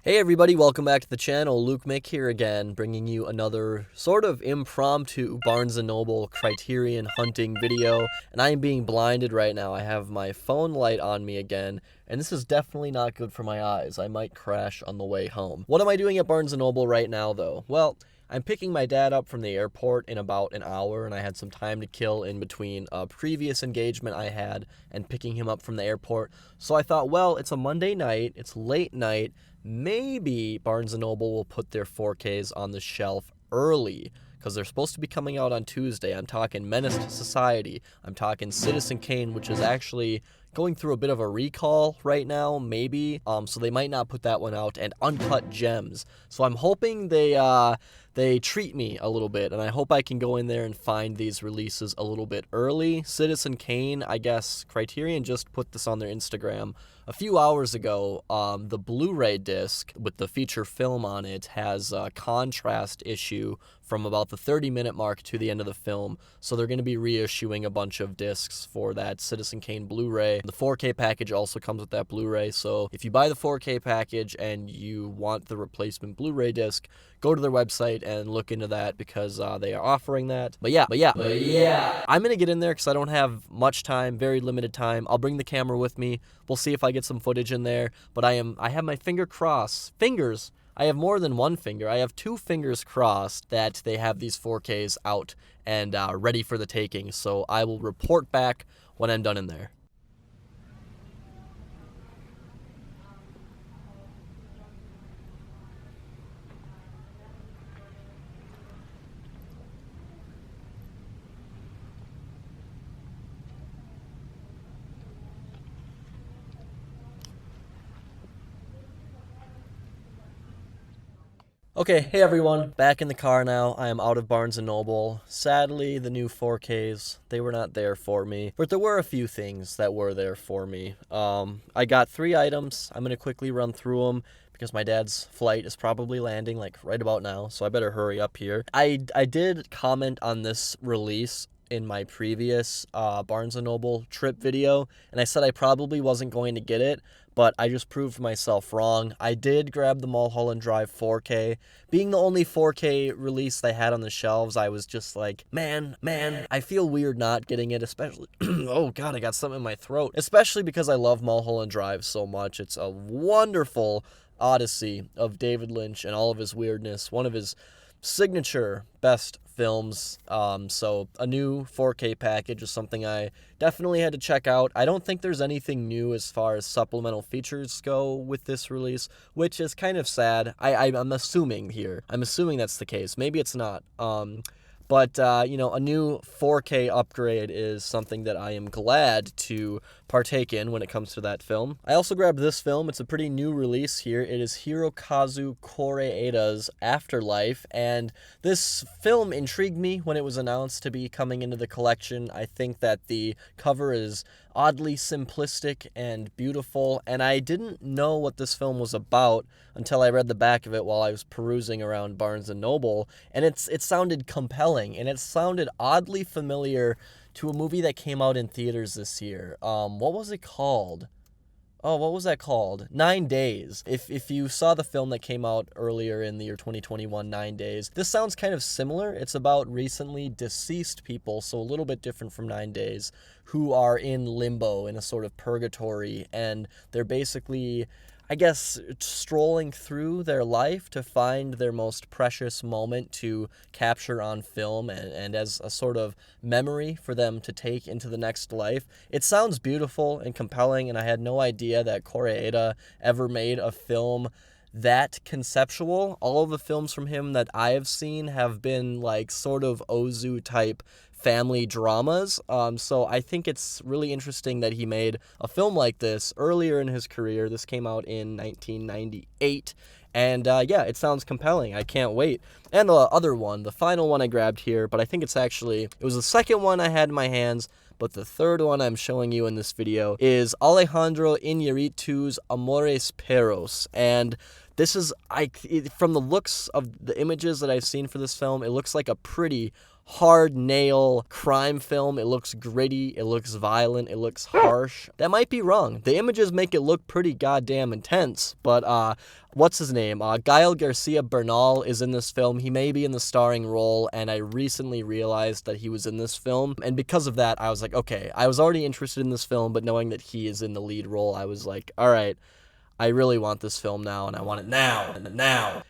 Hey everybody, welcome back to the channel. Lukemick here again, bringing you another sort of impromptu Barnes & Noble Criterion hunting video. And I am being blinded right now. I have my phone light on me again, and this is definitely not good for my eyes. I might crash on the way home. What am I doing at Barnes & Noble right now though? Well, I'm picking my dad up from the airport in about an hour, and I had some time to kill in between a previous engagement I had and picking him up from the airport. So I thought, well, it's a Monday night, it's late night, maybe Barnes & Noble will put their 4Ks on the shelf early, because they're supposed to be coming out on Tuesday. I'm talking Menace to Society. I'm talking Citizen Kane, which is actually going through a bit of a recall right now, maybe. So they might not put that one out, and Uncut Gems. So I'm hoping they treat me a little bit, and I hope I can go in there and find these releases a little bit early. Citizen Kane, I guess Criterion just put this on their Instagram a few hours ago. The Blu-ray disc with the feature film on it has a contrast issue from about the 30-minute mark to the end of the film, so they're going to be reissuing a bunch of discs for that Citizen Kane Blu-ray. The 4K package also comes with that Blu-ray, so if you buy the 4K package and you want the replacement Blu-ray disc, go to their website and look into that, because they are offering that. But yeah, I'm gonna get in there because I don't have much time, very limited time. I'll bring the camera with me. We'll see if I get some footage in there. But I have my fingers. I have more than one finger. I have two fingers crossed that they have these 4Ks out and ready for the taking. So I will report back when I'm done in there. Okay, hey everyone, back in the car now. I am out of Barnes & Noble. Sadly, the new 4Ks, they were not there for me, but there were a few things that were there for me. I got 3 items. I'm going to quickly run through them because my dad's flight is probably landing like right about now, so I better hurry up here. I did comment on this release in my previous Barnes & Noble trip video, and I said I probably wasn't going to get it, but I just proved myself wrong. I did grab the Mulholland Drive 4K. Being the only 4K release they had on the shelves, I was just like, man, I feel weird not getting it, especially, oh god, I got something in my throat. Especially because I love Mulholland Drive so much. It's a wonderful odyssey of David Lynch and all of his weirdness. One of his signature best films. So a new 4K package is something I definitely had to check out. I don't think there's anything new as far as supplemental features go with this release, which is kind of sad. I'm assuming here. I'm assuming that's the case. Maybe it's not. But a new 4K upgrade is something that I am glad to partake in when it comes to that film. I also grabbed this film. It's a pretty new release here. It is Hirokazu Koreeda's Afterlife, and this film intrigued me when it was announced to be coming into the collection. I think that the cover is oddly simplistic and beautiful, and I didn't know what this film was about until I read the back of it while I was perusing around Barnes & Noble, and it sounded compelling, and it sounded oddly familiar to a movie that came out in theaters this year. What was it called? Oh, what was that called? 9 Days. If you saw the film that came out earlier in the year 2021, 9 Days, this sounds kind of similar. It's about recently deceased people, so a little bit different from 9 Days, who are in limbo, in a sort of purgatory, and they're basically, I guess, strolling through their life to find their most precious moment to capture on film and as a sort of memory for them to take into the next life. It sounds beautiful and compelling, and I had no idea that Koreeda ever made a film that conceptual. All of the films from him that I have seen have been like sort of Ozu type family dramas. So I think it's really interesting that he made a film like this earlier in his career. This came out in 1998. And it sounds compelling. I can't wait. And the other one, the final one I grabbed here, but I think it was the second one I had in my hands, but the third one I'm showing you in this video is Alejandro Iñárritu's Amores Perros. And this is, from the looks of the images that I've seen for this film, it looks like a pretty hard nail crime film. It looks gritty, it looks violent, it looks harsh. That might be wrong. The images make it look pretty goddamn intense, but what's his name? Gael Garcia Bernal is in this film. He may be in the starring role, and I recently realized that he was in this film, and because of that, I was like, okay, I was already interested in this film, but knowing that he is in the lead role, I was like, all right, I really want this film now, and I want it now,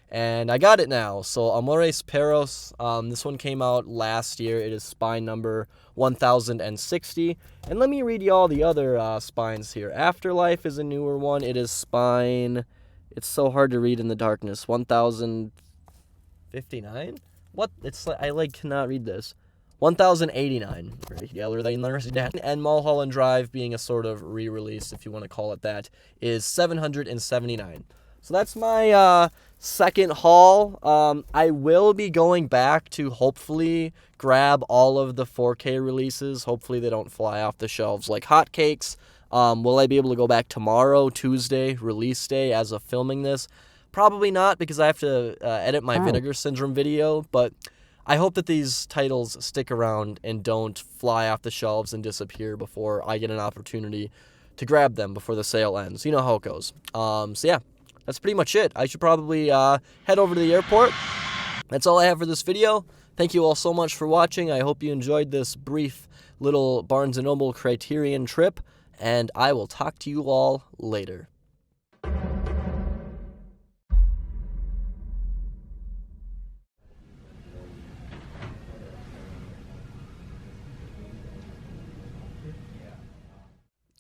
and I got it now. So Amores Perros, this one came out last year. It is spine number 1060, and let me read you all the other spines here. Afterlife is a newer one. It is spine, it's so hard to read in the darkness, 1059? What? It's like, I cannot read this. 1089. And Mulholland Drive, being a sort of re-release, if you want to call it that, is 779. So that's my second haul. I will be going back to hopefully grab all of the 4K releases. Hopefully they don't fly off the shelves like hotcakes. Will I be able to go back tomorrow, Tuesday, release day, as of filming this? Probably not, because I have to edit my Vinegar Syndrome video, but I hope that these titles stick around and don't fly off the shelves and disappear before I get an opportunity to grab them before the sale ends. You know how it goes. So yeah, that's pretty much it. I should probably head over to the airport. That's all I have for this video. Thank you all so much for watching. I hope you enjoyed this brief little Barnes & Noble Criterion trip, and I will talk to you all later.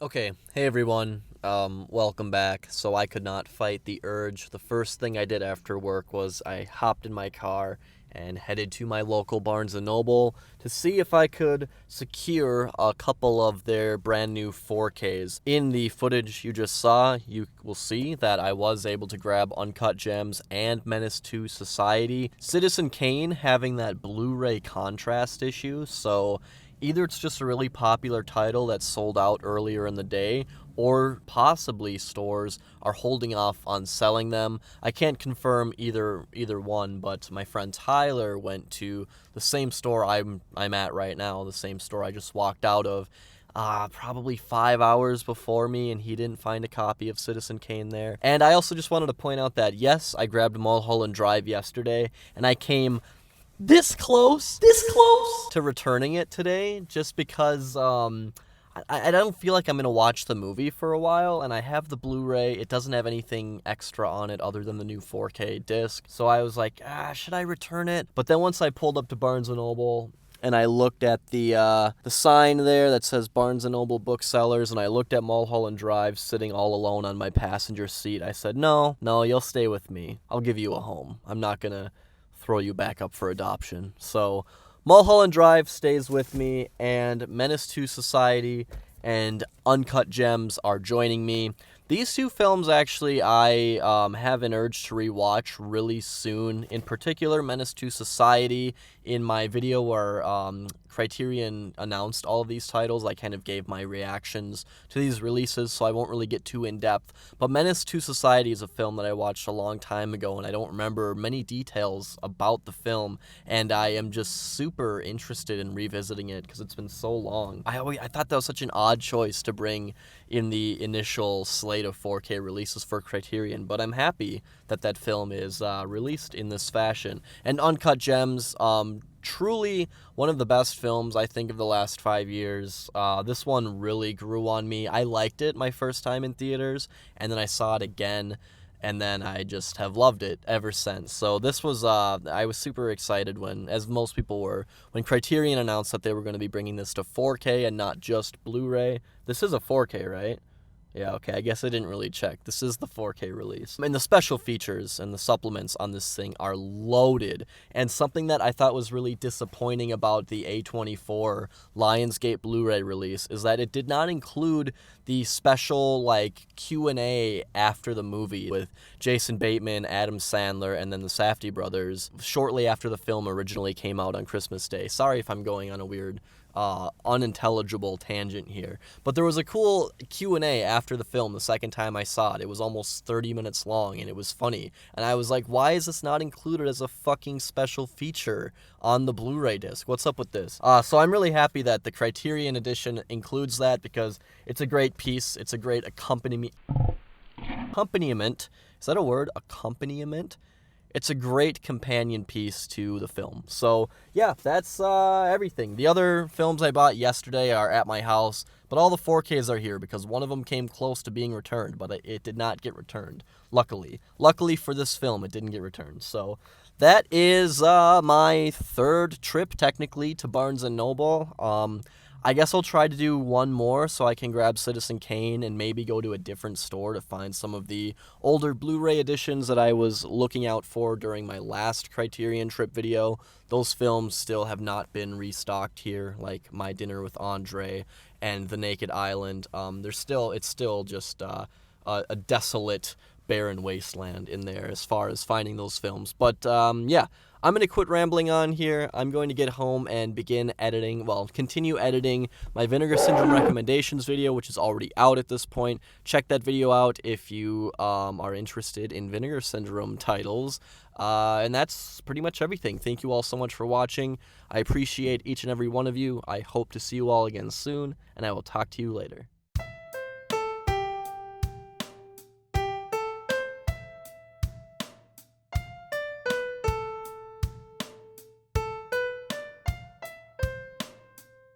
Okay, hey everyone, welcome back. So I could not fight the urge. The first thing I did after work was I hopped in my car and headed to my local Barnes & Noble to see if I could secure a couple of their brand new 4Ks. In the footage you just saw, you will see that I was able to grab Uncut Gems and Menace to Society. Citizen Kane having that Blu-ray contrast issue, so either it's just a really popular title that's sold out earlier in the day, or possibly stores are holding off on selling them. I can't confirm either one, but my friend Tyler went to the same store I'm at right now, the same store I just walked out of, probably 5 hours before me, and he didn't find a copy of Citizen Kane there. And I also just wanted to point out that, yes, I grabbed Mulholland Drive yesterday, and I came this close to returning it today, just because I don't feel like I'm going to watch the movie for a while, and I have the Blu-ray. It doesn't have anything extra on it other than the new 4K disc, so I was like, should I return it? But then once I pulled up to Barnes & Noble, and I looked at the sign there that says Barnes & Noble Booksellers, and I looked at Mulholland Drive sitting all alone on my passenger seat, I said, no, you'll stay with me. I'll give you a home. I'm not going to throw you back up for adoption. So Mulholland Drive stays with me, and Menace to Society and Uncut Gems are joining me. These two films, actually, I have an urge to rewatch really soon. In particular, Menace to Society. In my video where Criterion announced all of these titles, I kind of gave my reactions to these releases, so I won't really get too in-depth. But Menace to Society is a film that I watched a long time ago, and I don't remember many details about the film, and I am just super interested in revisiting it because it's been so long. I thought that was such an odd choice to bring in the initial slate of 4K releases for Criterion, but I'm happy that that film is released in this fashion. And Uncut Gems, truly one of the best films, I think, of the last 5 years. This one really grew on me. I liked it my first time in theaters, and then I saw it again, and then I just have loved it ever since. So this was, I was super excited when, as most people were, when Criterion announced that they were going to be bringing this to 4K and not just Blu-ray. This is a 4K, right? Yeah, okay, I guess I didn't really check. This is the 4K release. And the special features and the supplements on this thing are loaded. And something that I thought was really disappointing about the A24 Lionsgate Blu-ray release is that it did not include the special, Q&A after the movie with Jason Bateman, Adam Sandler, and then the Safdie brothers shortly after the film originally came out on Christmas Day. Sorry if I'm going on a weird unintelligible tangent here. But there was a cool Q&A after the film the second time I saw it. It was almost 30 minutes long, and it was funny. And I was like, why is this not included as a fucking special feature on the Blu-ray disc? What's up with this? So I'm really happy that the Criterion edition includes that, because it's a great piece. It's a great accompaniment. Is that a word? Accompaniment? It's a great companion piece to the film. So, yeah, that's everything. The other films I bought yesterday are at my house, but all the 4Ks are here because one of them came close to being returned, but it did not get returned, luckily. Luckily for this film, it didn't get returned. So, that is my third trip, technically, to Barnes & Noble. I guess I'll try to do one more so I can grab Citizen Kane and maybe go to a different store to find some of the older Blu-ray editions that I was looking out for during my last Criterion trip video. Those films still have not been restocked here, like My Dinner with Andre and The Naked Island. It's still just a desolate, barren wasteland in there as far as finding those films. But yeah, I'm going to quit rambling on here. I'm going to get home and continue editing my Vinegar Syndrome recommendations video, which is already out at this point. Check that video out if you are interested in Vinegar Syndrome titles. And that's pretty much everything. Thank you all so much for watching. I appreciate each and every one of you. I hope to see you all again soon, and I will talk to you later.